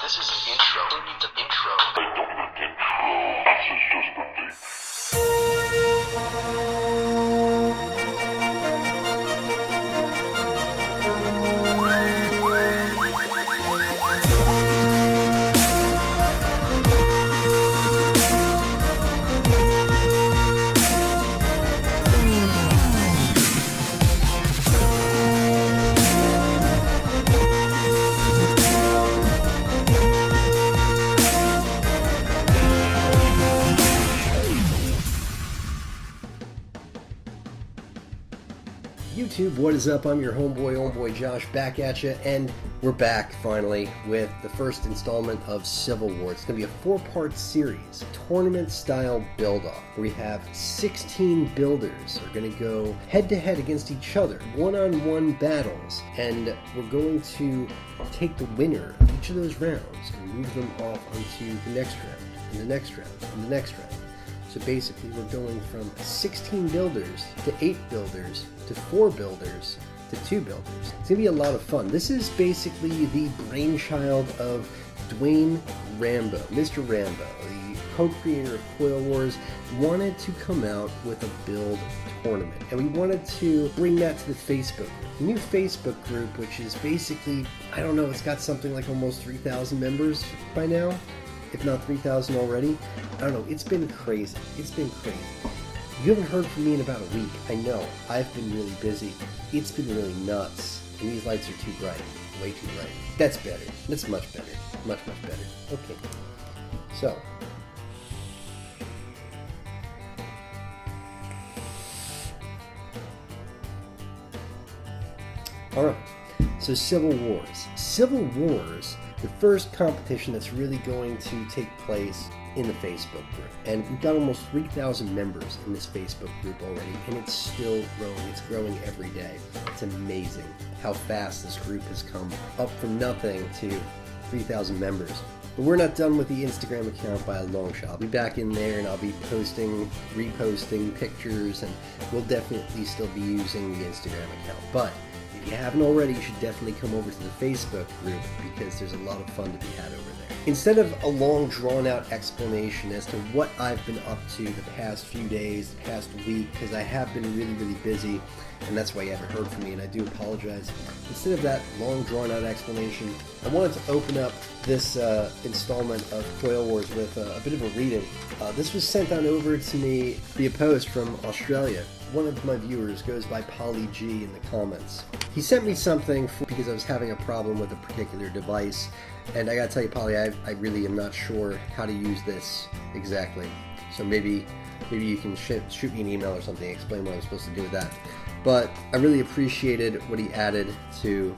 This is an intro. I don't need an intro. I don't need an intro. This is just a YouTube, what is up? I'm your OhmBoy Josh, back at you, and we're back finally with the first installment of Civil War. It's going to be a 4-part series, tournament-style build-off. We have 16 builders are going to go head-to-head against each other, one-on-one battles, and we're going to take the winner of each of those rounds and move them off onto the next round, and the next round, and the next round. So basically, we're going from 16 builders to 8 builders to 4 builders to 2 builders. It's going to be a lot of fun. This is basically the brainchild of Dwayne Rambo, Mr. Rambo, the co-creator of CoilWars, wanted to come out with a build tournament. And we wanted to bring that to the Facebook group. The new Facebook group, which is basically, I don't know, it's got something like almost 3,000 members by now. If not 3,000 already. I don't know, it's been crazy. It's been crazy. You haven't heard from me in about a week. I know, I've been really busy. It's been really nuts. And these lights are too bright. Way too bright. That's better. That's much better. Much, much better. Okay. So. Alright. So Civil Wars. Civil Wars, the first competition that's really going to take place in the Facebook group. And we've got almost 3,000 members in this Facebook group already, and it's still growing. It's growing every day. It's amazing how fast this group has come up from nothing to 3,000 members. But we're not done with the Instagram account by a long shot. I'll be back in there and I'll be posting, reposting pictures, and we'll definitely still be using the Instagram account. But if you haven't already, you should definitely come over to the Facebook group because there's a lot of fun to be had over there. Instead of a long drawn-out explanation as to what I've been up to the past few days, the past week, because I have been really, really busy, and that's why you haven't heard from me, and I do apologize. Instead of that long drawn-out explanation, I wanted to open up this installment of CoilWars with a bit of a reading. This was sent on over to me via post from Australia. One of my viewers goes by Polly G in the comments. He sent me something because I was having a problem with a particular device, and I gotta tell you, Polly, I really am not sure how to use this exactly. So maybe you can shoot me an email or something, explain what I'm supposed to do with that. But I really appreciated what he added to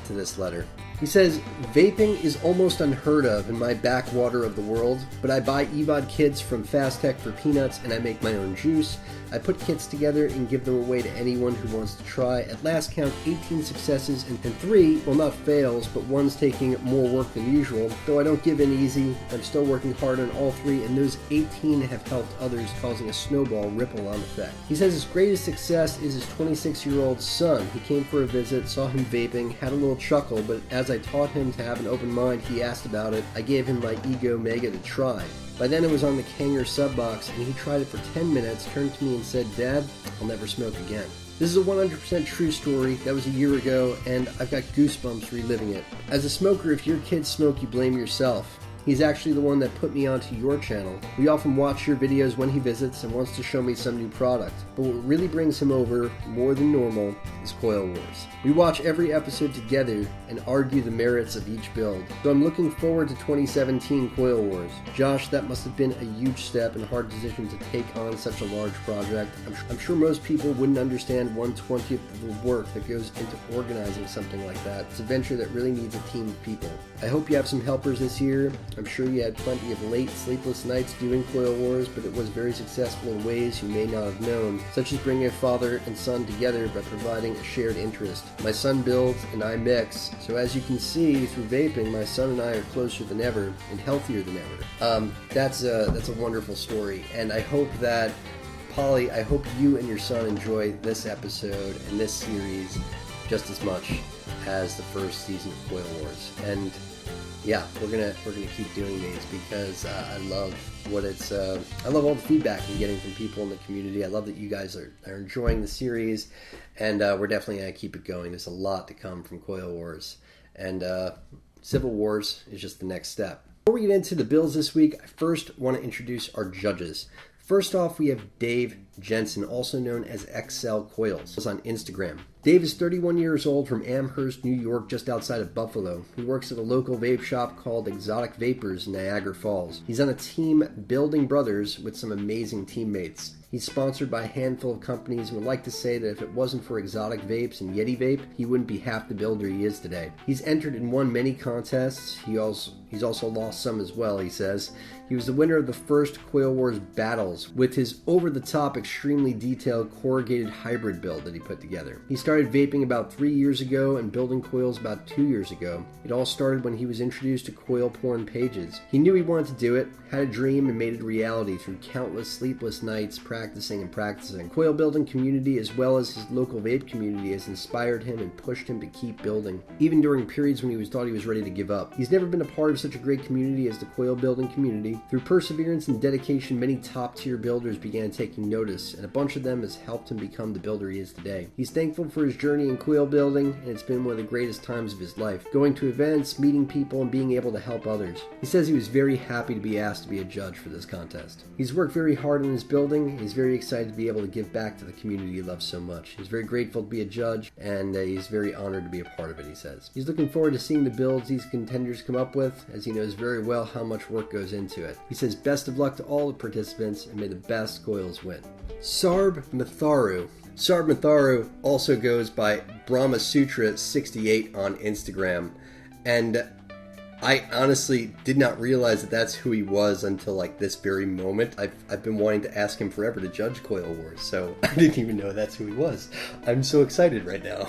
this letter. He says, vaping is almost unheard of in my backwater of the world, but I buy EVOD kits from Fast Tech for peanuts and I make my own juice. I put kits together and give them away to anyone who wants to try. At last count, 18 successes and 3, well, not fails, but one's taking more work than usual. Though I don't give in easy, I'm still working hard on all 3, and those 18 have helped others, causing a snowball ripple-on effect. He says his greatest success is his 26-year-old son. He came for a visit, saw him vaping, had a little chuckle, but as I taught him to have an open mind, he asked about it. I gave him my Ego Mega to try. By then it was on the Kanger sub box, and he tried it for 10 minutes, turned to me and said, Dad, I'll never smoke again. This is a 100% true story. That was a year ago, and I've got goosebumps reliving it. As a smoker, if your kids smoke, you blame yourself. He's actually the one that put me onto your channel. We often watch your videos when he visits and wants to show me some new product. But what really brings him over more than normal is CoilWars. We watch every episode together and argue the merits of each build. So I'm looking forward to 2017 CoilWars. Josh, that must have been a huge step and hard decision to take on such a large project. I'm sure most people wouldn't understand 1/20th of the work that goes into organizing something like that. It's a venture that really needs a team of people. I hope you have some helpers this year. I'm sure you had plenty of late, sleepless nights doing CoilWars, but it was very successful in ways you may not have known, such as bringing a father and son together by providing a shared interest. My son builds and I mix, so as you can see through vaping, my son and I are closer than ever and healthier than ever. That's a wonderful story, and I hope that, Polly, I hope you and your son enjoy this episode and this series. just as much as the first season of Coil Wars. And yeah, we're gonna keep doing these because I love what it's. I love all the feedback I'm getting from people in the community. I love that you guys are enjoying the series, and we're definitely gonna keep it going. There's a lot to come from Coil Wars, and Civil Wars is just the next step. Before we get into the builds this week, I first want to introduce our judges. First off, we have Dave Jensen, also known as XL Coils, on Instagram. Dave is 31 years old from Amherst, New York, just outside of Buffalo. He works at a local vape shop called Exotic Vapors in Niagara Falls. He's on a team building brothers with some amazing teammates. He's sponsored by a handful of companies and would like to say that if it wasn't for Exotic Vapes and Yeti Vape, he wouldn't be half the builder he is today. He's entered and won many contests. He's also lost some as well, he says. He was the winner of the first Coil Wars battles with his over-the-top, extremely detailed corrugated hybrid build that he put together. He started vaping about 3 years ago and building coils about 2 years ago. It all started when he was introduced to CoilPorn pages. He knew he wanted to do it, had a dream, and made it a reality through countless sleepless nights practicing. Coil building community as well as his local vape community has inspired him and pushed him to keep building, even during periods when he thought he was ready to give up. He's never been a part of such a great community as the coil building community. Through perseverance and dedication, many top-tier builders began taking notice, and a bunch of them has helped him become the builder he is today. He's thankful for his journey in coil building, and it's been one of the greatest times of his life, going to events, meeting people, and being able to help others. He says he was very happy to be asked to be a judge for this contest. He's worked very hard on his building, and he's very excited to be able to give back to the community he loves so much. He's very grateful to be a judge, and he's very honored to be a part of it, he says. He's looking forward to seeing the builds these contenders come up with, as he knows very well how much work goes into it. He says best of luck to all the participants, and may the best coils win. Sarb Matharu. Sarb Matharu also goes by Brahmasutra68 on Instagram, and I honestly did not realize that that's who he was until like this very moment. I've been wanting to ask him forever to judge Coil Wars, so I didn't even know that's who he was. I'm so excited right now.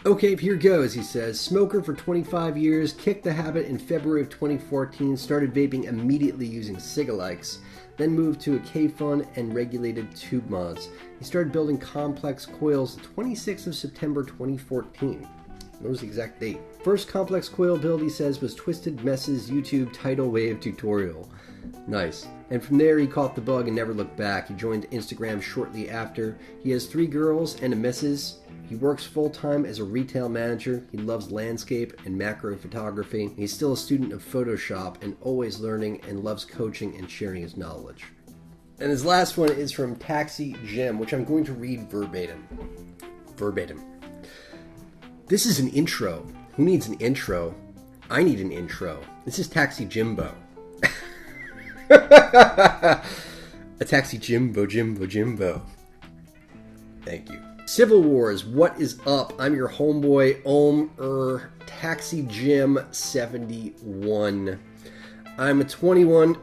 Okay, here goes, he says. Smoker for 25 years, kicked the habit in February of 2014, started vaping immediately using CIG-alikes, then moved to a K-Fun and regulated tube mods. He started building complex coils the 26th of September 2014. That was the exact date. First complex coil build, he says, was Twisted Mess's YouTube tidal wave tutorial. Nice. And from there, he caught the bug and never looked back. He joined Instagram shortly after. He has 3 girls and a missus. He works full-time as a retail manager. He loves landscape and macro photography. He's still a student of Photoshop and always learning, and loves coaching and sharing his knowledge. And his last one is from Taxi Jim, which I'm going to read verbatim. This is an intro. Who needs an intro? I need an intro. This is Taxi Jimbo. A Taxi Jimbo. Thank you. Civil Wars, what is up? I'm your homeboy, Taxi Jim 71. I'm a 21,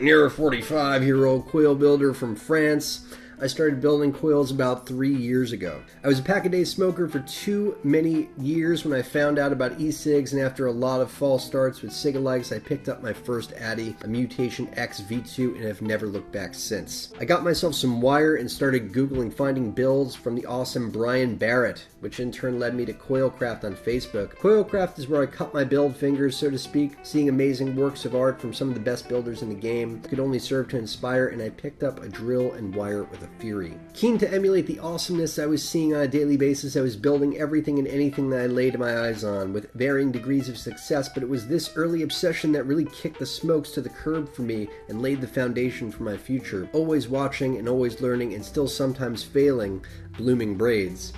near a 45-year-old coil builder from France. I started building coils about 3 years ago. I was a pack-a-day smoker for too many years when I found out about e-cigs, and after a lot of false starts with cig-alikes, I picked up my first Addy, a Mutation X V2, and have never looked back since. I got myself some wire and started Googling finding builds from the awesome Brian Barrett, which in turn led me to Coilcraft on Facebook. Coilcraft is where I cut my build fingers, so to speak, seeing amazing works of art from some of the best builders in the game. It could only serve to inspire, and I picked up a drill and wire with a fury. Keen to emulate the awesomeness I was seeing on a daily basis, I was building everything and anything that I laid my eyes on, with varying degrees of success, but it was this early obsession that really kicked the smokes to the curb for me and laid the foundation for my future. Always watching and always learning, and still sometimes failing, blooming braids.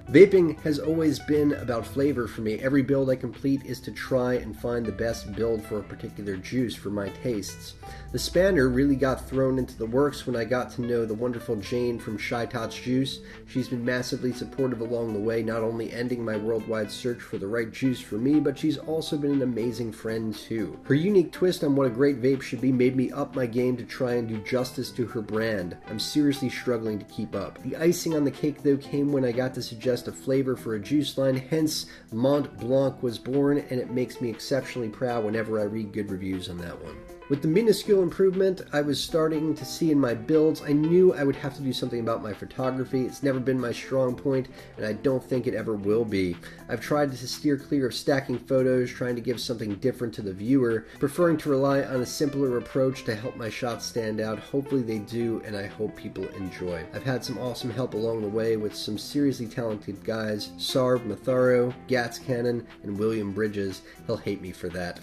Vaping has always been about flavor for me. Every build I complete is to try and find the best build for a particular juice for my tastes. The spanner really got thrown into the works when I got to know the wonderful Jane from Shy Tots Juice. She's been massively supportive along the way, not only ending my worldwide search for the right juice for me, but she's also been an amazing friend too. Her unique twist on what a great vape should be made me up my game to try and do justice to her brand. I'm seriously struggling to keep up. The icing on the cake though came when I got to suggest a flavor for a juice line, hence Mont Blanc was born, and it makes me exceptionally proud whenever I read good reviews on that one. With the minuscule improvement I was starting to see in my builds, I knew I would have to do something about my photography. It's never been my strong point, and I don't think it ever will be. I've tried to steer clear of stacking photos, trying to give something different to the viewer, preferring to rely on a simpler approach to help my shots stand out. Hopefully they do, and I hope people enjoy. I've had some awesome help along the way with some seriously talented guys, Sarb, Matharu, Gats Cannon, and William Bridges. He'll hate me for that.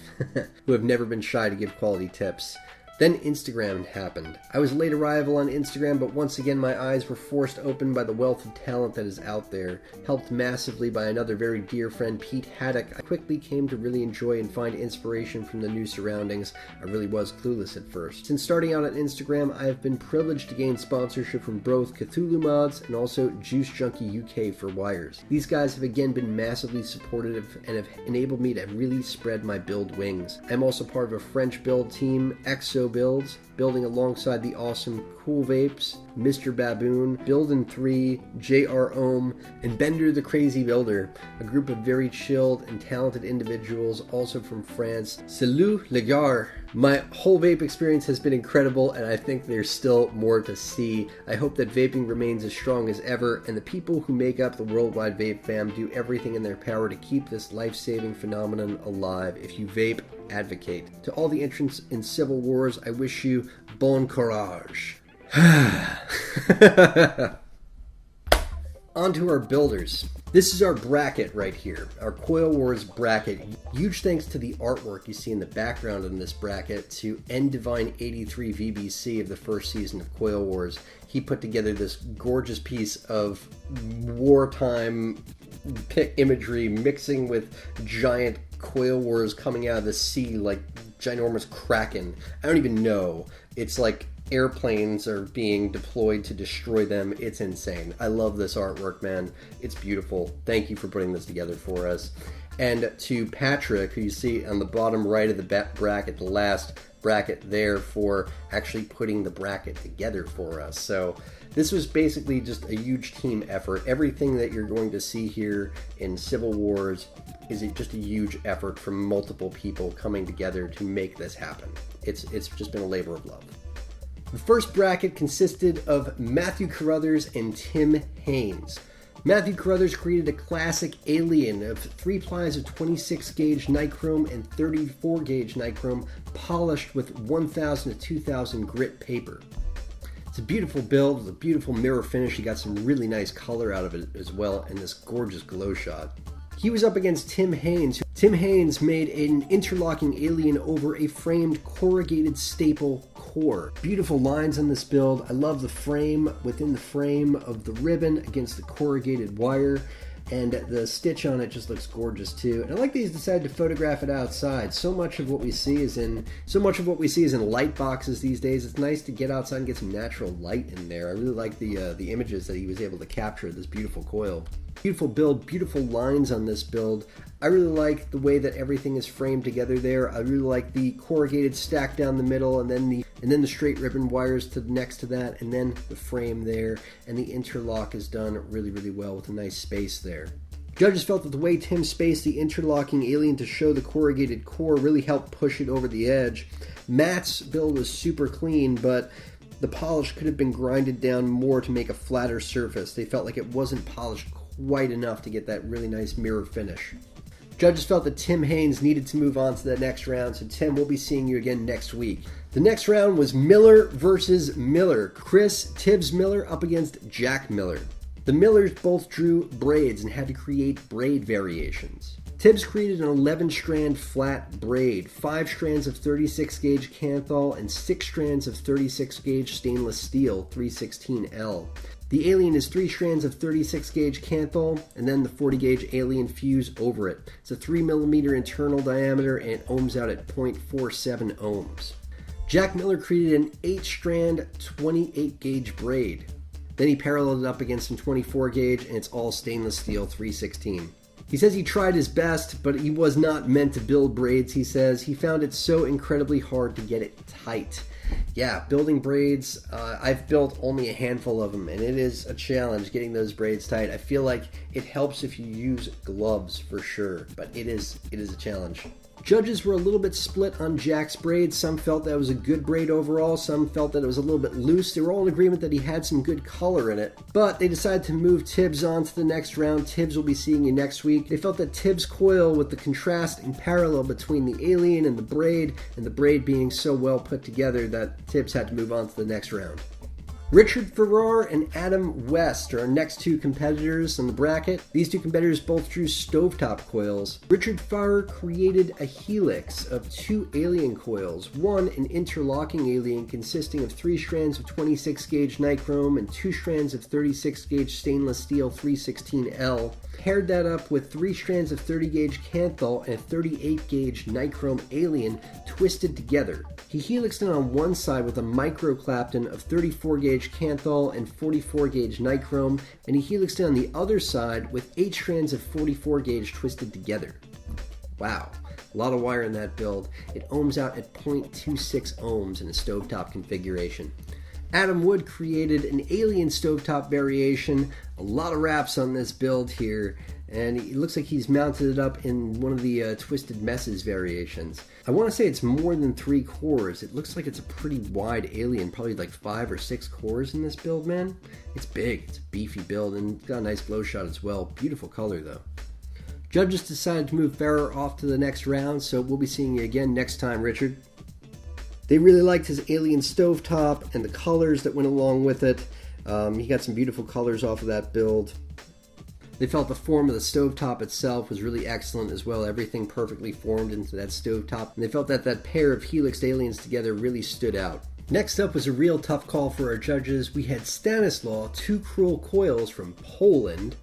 Who have never been shy to give quality tips. Then Instagram happened. I was a late arrival on Instagram, but once again my eyes were forced open by the wealth of talent that is out there. Helped massively by another very dear friend, Pete Haddock, I quickly came to really enjoy and find inspiration from the new surroundings. I really was clueless at first. Since starting out on Instagram, I have been privileged to gain sponsorship from both Cthulhu Mods and also Juice Junkie UK for wires. These guys have again been massively supportive and have enabled me to really spread my build wings. I'm also part of a French build team, EXO Builds, building alongside the awesome Cool Vapes, Mr. Baboon, Buildin' 3, J.R. Ohm, and Bender the Crazy Builder, a group of very chilled and talented individuals, also from France. Salut les gars! My whole vape experience has been incredible, and I think there's still more to see. I hope that vaping remains as strong as ever, and the people who make up the worldwide vape fam do everything in their power to keep this life-saving phenomenon alive. If you vape, advocate. To all the entrants in Civil Wars, I wish you bon courage. On to our builders. This is our bracket right here, our CoilWars bracket. Huge thanks to the artwork you see in the background in this bracket to Ndivine83 VBC of the first season of CoilWars. He put together this gorgeous piece of wartime imagery mixing with giant CoilWars coming out of the sea like ginormous kraken. I don't even know. It's like airplanes are being deployed to destroy them. It's insane. I love this artwork, man. It's beautiful. Thank you for putting this together for us. And to Patrick, who you see on the bottom right of the bracket, the last bracket there, for actually putting the bracket together for us. So this was basically just a huge team effort. Everything that you're going to see here in Civil Wars is just a huge effort from multiple people coming together to make this happen. It's just been a labor of love. The first bracket consisted of Matthew Carruthers and Tim Haynes. Matthew Carruthers created a classic alien of 3 plies of 26 gauge nichrome and 34 gauge nichrome polished with 1000 to 2000 grit paper. It's a beautiful build with a beautiful mirror finish. You got some really nice color out of it as well, and this gorgeous glow shot. He was up against Tim Haynes. Tim Haynes made an interlocking alien over a framed corrugated staple core. Beautiful lines on this build. I love the frame within the frame of the ribbon against the corrugated wire, and the stitch on it just looks gorgeous too. And I like that he's decided to photograph it outside. So much of what we see is in light boxes these days. It's nice to get outside and get some natural light in there. I really like the images that he was able to capture of this beautiful coil. Beautiful build, beautiful lines on this build. I really like the way that everything is framed together there. I really like the corrugated stack down the middle, and then the straight ribbon wires next to that, and then the frame there, and the interlock is done really, really well with a nice space there. Judges felt that the way Tim spaced the interlocking alien to show the corrugated core really helped push it over the edge. Matt's build was super clean, but the polish could have been grinded down more to make a flatter surface. They felt like it wasn't polished quite enough to get that really nice mirror finish. Judges felt that Tim Haynes needed to move on to the next round, so Tim, we'll be seeing you again next week. The next round was Miller versus Miller. Chris Tibbs Miller up against Jack Miller. The Millers both drew braids and had to create braid variations. Tibbs created an 11-strand flat braid, 5 strands of 36 gauge Kanthal, and 6 strands of 36 gauge stainless steel 316L. The alien is 3 strands of 36 gauge Kanthal, and then the 40 gauge alien fuse over it. It's a 3mm internal diameter, and it ohms out at 0.47 ohms. Jack Miller created an 8-strand 28 gauge braid. Then he paralleled it up against some 24 gauge, and it's all stainless steel 316. He says he tried his best, but he was not meant to build braids, he says. He found it so incredibly hard to get it tight. Yeah, building braids, I've built only a handful of them, and it is a challenge getting those braids tight. I feel like it helps if you use gloves for sure, but it is a challenge. Judges were a little bit split on Jack's braid. Some felt that it was a good braid overall. Some felt that it was a little bit loose. They were all in agreement that he had some good color in it. But they decided to move Tibbs on to the next round. Tibbs will be seeing you next week. They felt that Tibbs' coil, with the contrast and parallel between the alien and the braid being so well put together, that Tibbs had to move on to the next round. Richard Farrar and Adam West are our next two competitors in the bracket. These two competitors both drew stovetop coils. Richard Farrar created a helix of two alien coils. One, an interlocking alien consisting of 3 strands of 26 gauge nichrome and 2 strands of 36 gauge stainless steel 316L. Paired that up with 3 strands of 30 gauge Canthal and a 38 gauge nichrome alien twisted together. He helixed it on one side with a micro Clapton of 34 gauge Canthal and 44 gauge nichrome, and he helixed it on the other side with 8 strands of 44 gauge twisted together. Wow, a lot of wire in that build. It ohms out at 0.26 ohms in a stovetop configuration. Adam Wood created an alien stovetop variation. A lot of wraps on this build here, and it looks like he's mounted it up in one of the Twisted Messes variations. I want to say it's more than 3 cores. It looks like it's a pretty wide alien, probably like 5 or 6 cores in this build, man. It's big, it's a beefy build, and it's got a nice glow shot as well. Beautiful color, though. Judges decided to move Farrar off to the next round, so we'll be seeing you again next time, Richard. They really liked his alien stovetop and the colors that went along with it. He got some beautiful colors off of that build. They felt the form of the stovetop itself was really excellent as well. Everything perfectly formed into that stovetop. And they felt that that pair of helixed aliens together really stood out. Next up was a real tough call for our judges. We had Stanislaw, 2 Cruel Coils from Poland,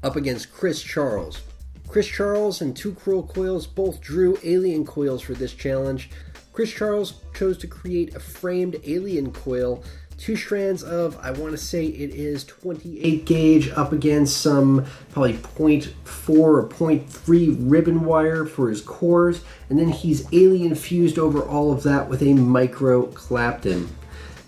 up against Chris Charles. Chris Charles and 2 Cruel Coils both drew alien coils for this challenge. Chris Charles chose to create a framed alien coil, 2 strands of, I want to say it is 28 gauge up against some probably 0.4 or 0.3 ribbon wire for his cores, and then he's alien fused over all of that with a micro Clapton.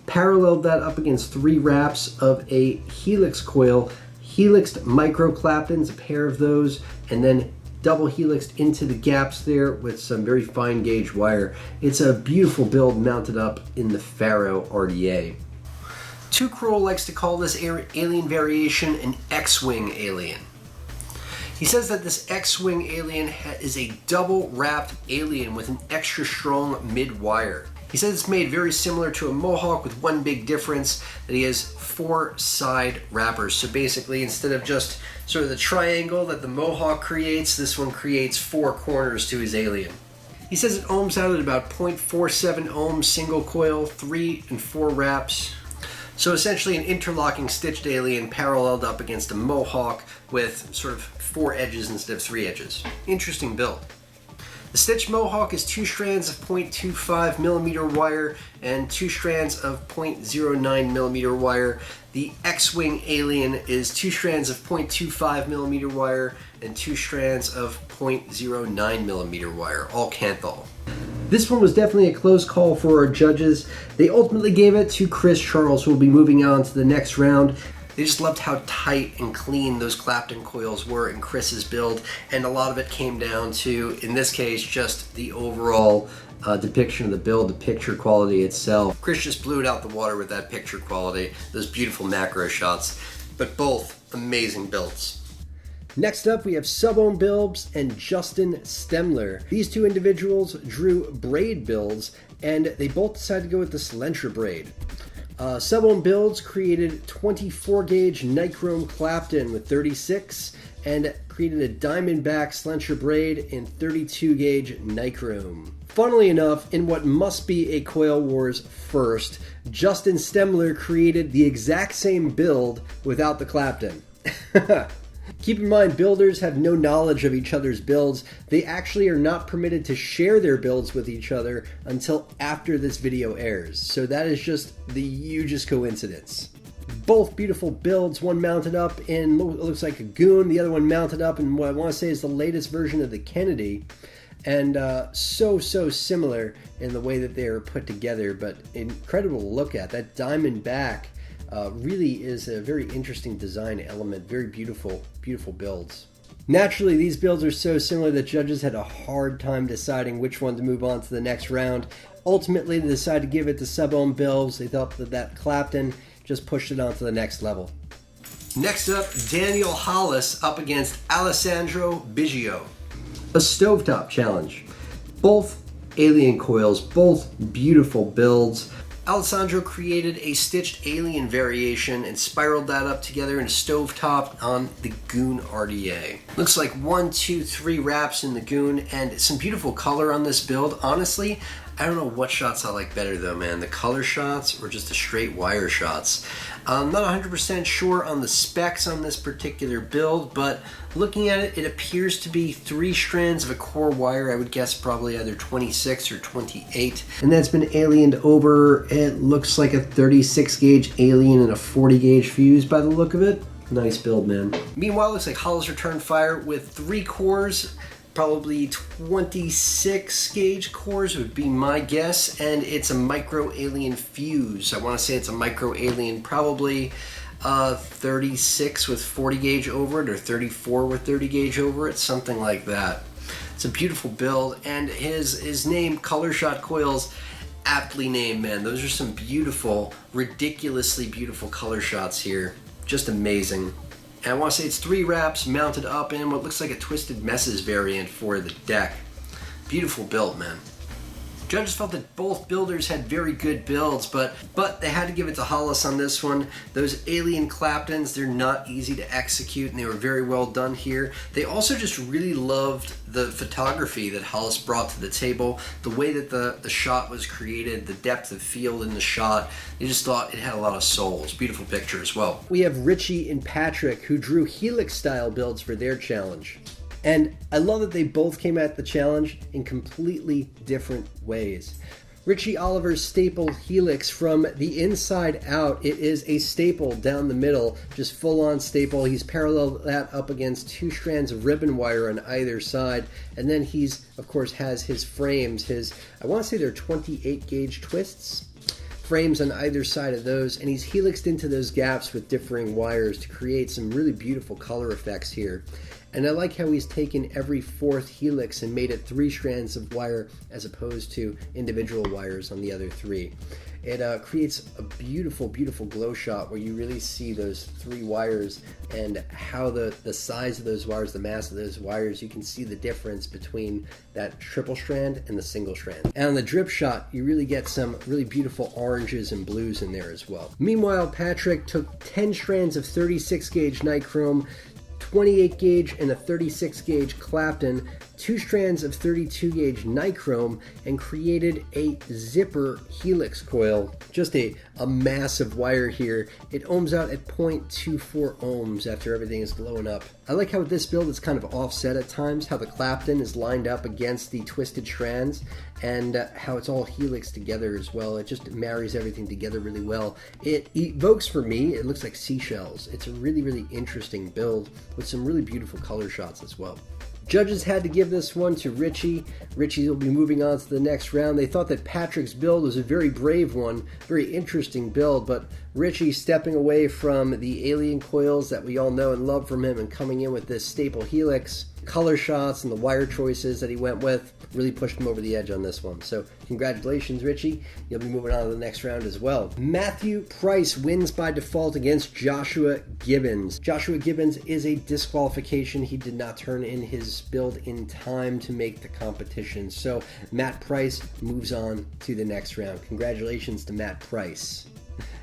Paralleled that up against 3 wraps of a helix coil, helixed micro Claptons, a pair of those, and then double helixed into the gaps there with some very fine gauge wire. It's a beautiful build mounted up in the Faro RDA. 2 Cruel likes to call this alien variation an X-Wing alien. He says that this X-Wing alien is a double wrapped alien with an extra strong mid-wire. He says it's made very similar to a Mohawk with one big difference, that he has 4 side wrappers. So basically, instead of just sort of the triangle that the Mohawk creates, this one creates 4 corners to his alien. He says it ohms out at about 0.47 ohms single coil, 3 and 4 wraps. So essentially an interlocking stitched alien paralleled up against a Mohawk with sort of 4 edges instead of 3 edges. Interesting build. The stitched Mohawk is 2 strands of 0.25 millimeter wire and 2 strands of 0.09 millimeter wire. The X-Wing alien is 2 strands of 0.25 millimeter wire and 2 strands of 0.09 millimeter wire, all Canthal. This one was definitely a close call for our judges. They ultimately gave it to Chris Charles, who will be moving on to the next round. They just loved how tight and clean those Clapton coils were in Chris's build, and a lot of it came down to, in this case, just the overall depiction of the build, the picture quality itself. Chris just blew it out the water with that picture quality, those beautiful macro shots, but both amazing builds. Next up, we have Sub-Ohm Builds and Justin Stemler. These two individuals drew braid builds, and they both decided to go with the Slentra braid. Sub-Ohm Builds created 24 gauge nichrome Clapton with 36, and created a diamondback Slentra braid in 32 gauge nichrome. Funnily enough, in what must be a CoilWars first, Justin Stemler created the exact same build without the Clapton. Keep in mind, builders have no knowledge of each other's builds. They actually are not permitted to share their builds with each other until after this video airs. So that is just the hugest coincidence. Both beautiful builds, one mounted up in what looks like a Goon, the other one mounted up in what I want to say is the latest version of the Kennedy. And so similar in the way that they are put together, but incredible to look at. That diamond back really is a very interesting design element. Very beautiful builds. Naturally, these builds are so similar that judges had a hard time deciding which one to move on to the next round. Ultimately, they decided to give it to sub-ohm builds. They thought that Clapton just pushed it on to the next level. Next up, Daniel Hollis up against Alessandro Biggio. A stovetop challenge. Both alien coils, both beautiful builds. Alessandro created a stitched alien variation and spiraled that up together in a stovetop on the Goon RDA. Looks like 1, 2, 3 wraps in the Goon and some beautiful color on this build. Honestly, I don't know what shots I like better though, man. The color shots or just the straight wire shots. I'm not 100% sure on the specs on this particular build, but looking at it, it appears to be 3 strands of a core wire. I would guess probably either 26 or 28. And that's been aliened over, it looks like a 36 gauge alien and a 40 gauge fuse by the look of it. Nice build, man. Meanwhile, it looks like Hollis returned fire with 3 cores. Probably 26 gauge cores would be my guess, and it's a micro alien fuse. I want to say it's a micro alien, probably 36 with 40 gauge over it, or 34 with 30 gauge over it, something like that. It's a beautiful build, and his name, Color Shot Coils, aptly named, man. Those are some beautiful, ridiculously beautiful color shots here. Just amazing. And I want to say it's 3 wraps mounted up in what looks like a Twisted Messes variant for the deck. Beautiful build, man. Judges felt that both builders had very good builds, but they had to give it to Hollis on this one. Those alien Claptons, they're not easy to execute, and they were very well done here. They also just really loved the photography that Hollis brought to the table, the way that the shot was created, the depth of field in the shot. They just thought it had a lot of soul. It's a beautiful picture as well. We have Richie and Patrick, who drew helix-style builds for their challenge. And I love that they both came at the challenge in completely different ways. Richie Oliver's staple helix from the inside out, it is a staple down the middle, just full-on staple. He's paralleled that up against 2 strands of ribbon wire on either side, and then he's, of course, has his frames, I want to say they're 28 gauge twists, frames on either side of those, and he's helixed into those gaps with differing wires to create some really beautiful color effects here. And I like how he's taken every 4th helix and made it 3 strands of wire as opposed to individual wires on the other 3. It creates a beautiful, beautiful glow shot where you really see those 3 wires and how the size of those wires, the mass of those wires, you can see the difference between that triple strand and the single strand. And on the drip shot, you really get some really beautiful oranges and blues in there as well. Meanwhile, Patrick took 10 strands of 36 gauge nichrome, 28 gauge and a 36 gauge Clapton, 2 strands of 32 gauge nichrome, and created a zipper helix coil. Just a massive wire here. It ohms out at 0.24 ohms after everything is glowing up. I like how with this build it's kind of offset at times, how the Clapton is lined up against the twisted strands, and how it's all helixed together as well. It just marries everything together really well. It evokes, for me, it looks like seashells. It's a really, really interesting build with some really beautiful color shots as well. Judges had to give this one to Richie. Richie will be moving on to the next round. They thought that Patrick's build was a very brave one, very interesting build, but Richie stepping away from the alien coils that we all know and love from him and coming in with this staple helix, color shots and the wire choices that he went with really pushed him over the edge on this one. So congratulations, Richie. You'll be moving on to the next round as well. Matthew Price wins by default against Joshua Gibbons. Joshua Gibbons is a disqualification. He did not turn in his build in time to make the competition. So Matt Price moves on to the next round. Congratulations to Matt Price.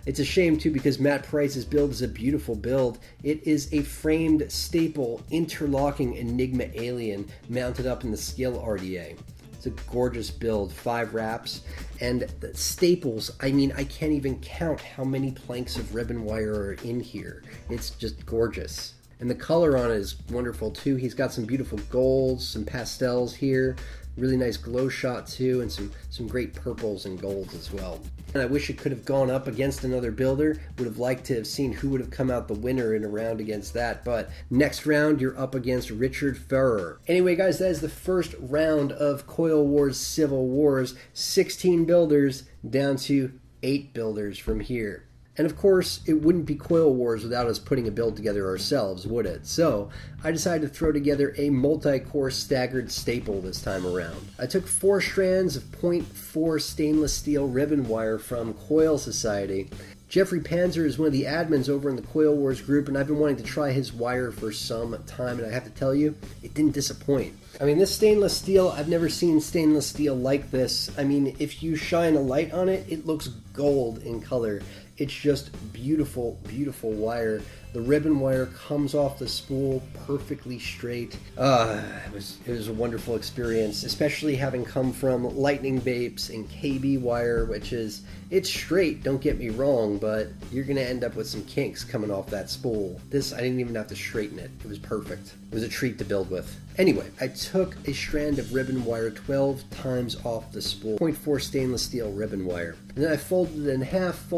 It's a shame too because Matt Price's build is a beautiful build. It is a framed staple interlocking enigma alien mounted up in the skill RDA. It's a gorgeous build, 5 wraps, and the staples, I mean, I can't even count how many planks of ribbon wire are in here. It's just gorgeous. And the color on it is wonderful too. He's got some beautiful golds, some pastels here, really nice glow shot too, and some great purples and golds as well. And I wish it could have gone up against another builder. Would have liked to have seen who would have come out the winner in a round against that. But next round, you're up against Richard Ferrer. Anyway, guys, that is the first round of CoilWars Civil Wars. 16 builders down to 8 builders from here. And of course, it wouldn't be CoilWars without us putting a build together ourselves, would it? So I decided to throw together a multi-core staggered staple this time around. I took 4 strands of 0.4 stainless steel ribbon wire from Coil Society. Jeffrey Panzer is one of the admins over in the CoilWars group, and I've been wanting to try his wire for some time, and I have to tell you, it didn't disappoint. I mean, this stainless steel, I've never seen stainless steel like this. I mean, if you shine a light on it, it looks gold in color. It's just beautiful, beautiful wire. The ribbon wire comes off the spool perfectly straight. It was a wonderful experience, especially having come from Lightning Vapes and KB wire, which is, it's straight, don't get me wrong, but you're going to end up with some kinks coming off that spool. This, I didn't even have to straighten it. It was perfect. It was a treat to build with. Anyway, I took a strand of ribbon wire 12 times off the spool, 0.4 stainless steel ribbon wire. And then I folded it in half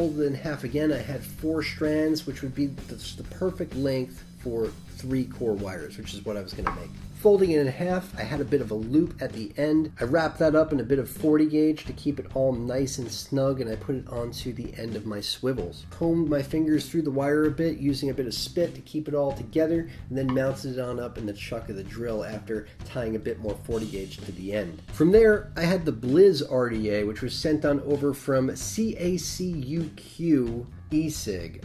again. I had 4 strands, which would be the perfect length for 3 core wires, which is what I was going to make. Folding it in half, I had a bit of a loop at the end. I wrapped that up in a bit of 40 gauge to keep it all nice and snug, and I put it onto the end of my swivels. Combed my fingers through the wire a bit, using a bit of spit to keep it all together, and then mounted it on up in the chuck of the drill after tying a bit more 40 gauge to the end. From there, I had the Blizz RDA, which was sent on over from CACUQecig.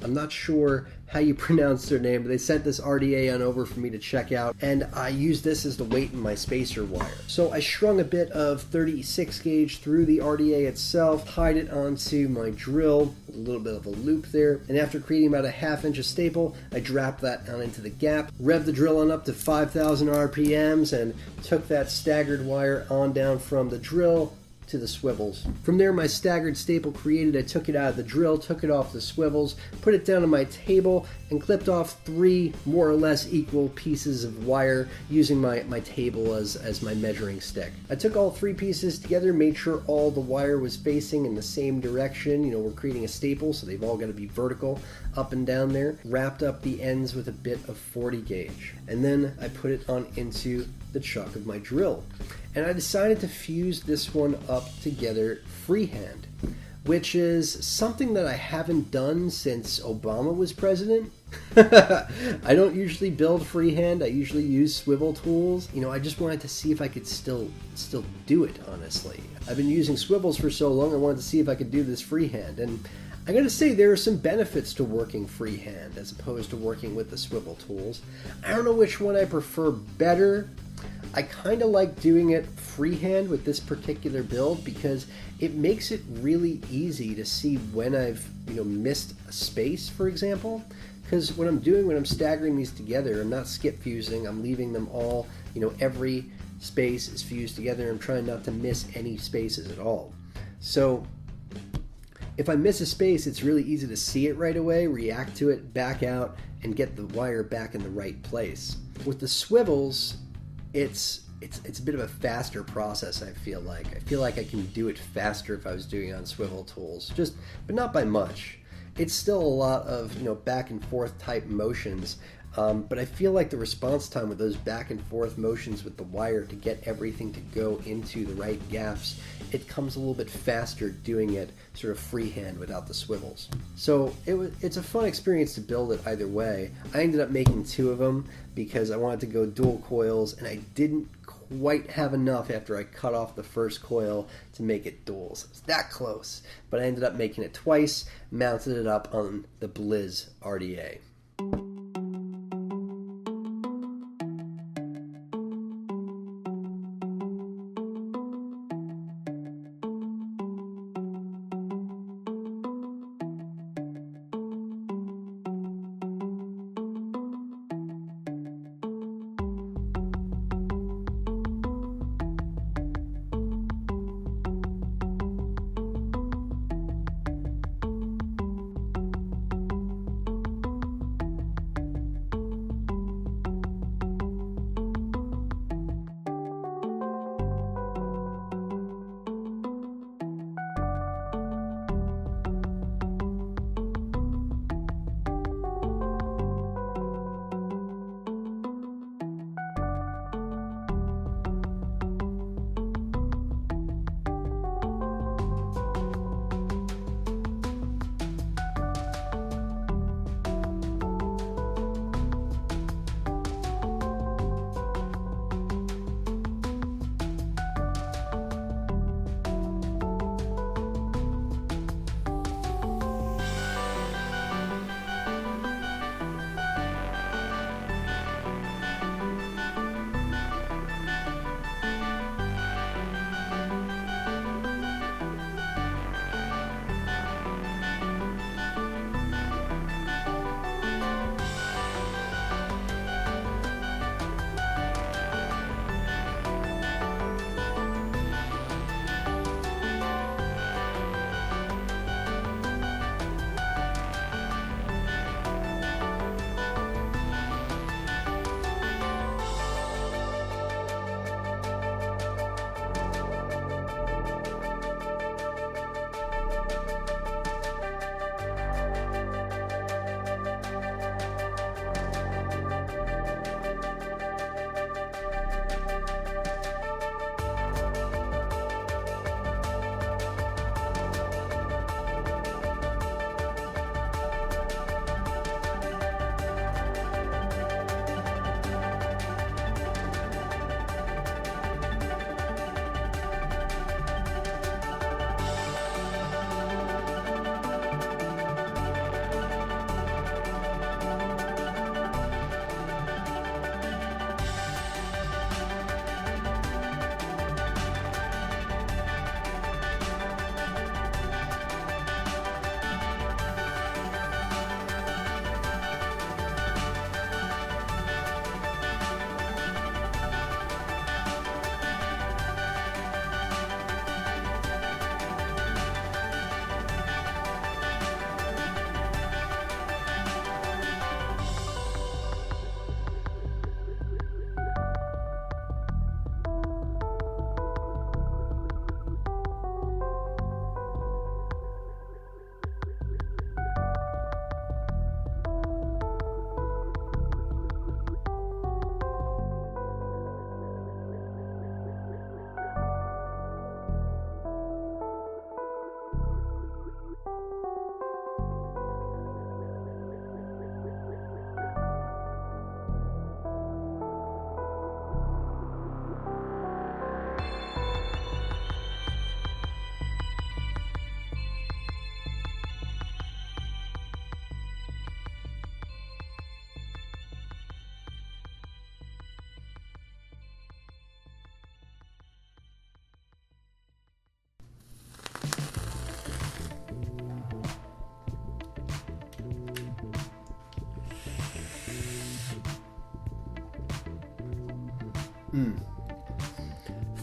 I'm not sure how you pronounce their name, but they sent this RDA on over for me to check out, and I used this as the weight in my spacer wire. So I strung a bit of 36 gauge through the RDA itself, tied it onto my drill, with a little bit of a loop there, and after creating about a 1/2 inch of staple, I dropped that down into the gap, revved the drill on up to 5,000 RPMs, and took that staggered wire on down from the drill to the swivels. From there, my staggered staple created, I took it out of the drill, took it off the swivels, put it down on my table, and clipped off 3 more or less equal pieces of wire using my table as my measuring stick. I took all 3 pieces together, made sure all the wire was facing in the same direction. You know, we're creating a staple, so they've all got to be vertical up and down there. Wrapped up the ends with a bit of 40 gauge. And then I put it on into the chuck of my drill. And I decided to fuse this one up together freehand, which is something that I haven't done since Obama was president. I don't usually build freehand. I usually use swivel tools. You know, I just wanted to see if I could still do it, honestly. I've been using swivels for so long, I wanted to see if I could do this freehand. And I gotta say, there are some benefits to working freehand as opposed to working with the swivel tools. I don't know which one I prefer better. I kind of like doing it freehand with this particular build because it makes it really easy to see when I've, missed a space, for example. Because what I'm doing when I'm staggering these together, I'm not skip fusing, I'm leaving them all, every space is fused together. I'm trying not to miss any spaces at all. So if I miss a space, it's really easy to see it right away, react to it, back out, and get the wire back in the right place. With the swivels, it's a bit of a faster process, I feel like. I feel like I can do it faster if I was doing it on swivel tools, but not by much. It's still a lot of, back and forth type motions, but I feel like the response time with those back and forth motions with the wire to get everything to go into the right gaps, it comes a little bit faster doing it sort of freehand without the swivels. So it's a fun experience to build it either way. I ended up making 2 of them because I wanted to go dual coils, and I didn't quite have enough after I cut off the first coil to make it duals. It's that close, but I ended up making it twice, mounted it up on the Blizz RDA.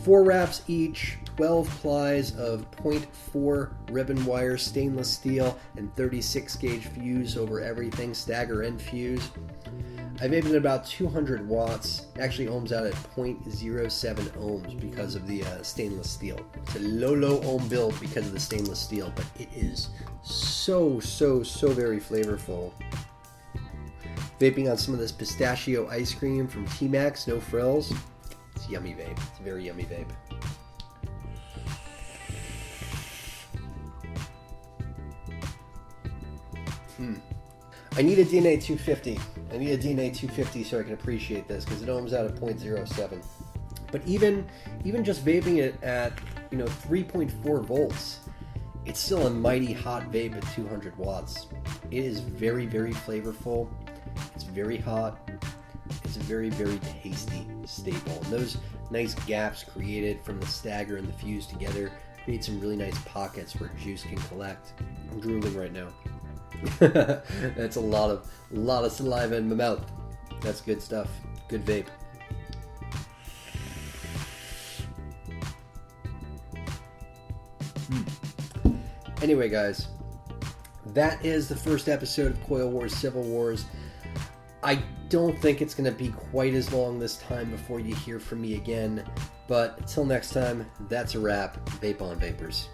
4 wraps each, 12 plies of 0.4 ribbon wire stainless steel, and 36 gauge fuse over everything, stagger and fuse. I vaped at about 200 watts. Actually ohms out at 0.07 ohms because of the stainless steel. It's a low ohm build because of the stainless steel, but it is so very flavorful. Vaping on some of this pistachio ice cream from T-Max, no frills. It's a yummy vape. It's a very yummy vape. I need a DNA 250. I need a DNA 250 so I can appreciate this because it ohms out at 0.07. But even just vaping it at 3.4 volts, it's still a mighty hot vape at 200 watts. It is very flavorful. It's very hot. It's a very tasty staple. And those nice gaps created from the stagger and the fuse together create some really nice pockets where juice can collect. I'm drooling right now. That's a lot of saliva in my mouth. That's good stuff. Good vape. Anyway, guys, that is the first episode of CoilWars Civil Wars. I don't think it's going to be quite as long this time before you hear from me again, but until next time, that's a wrap. Vape on, vapors.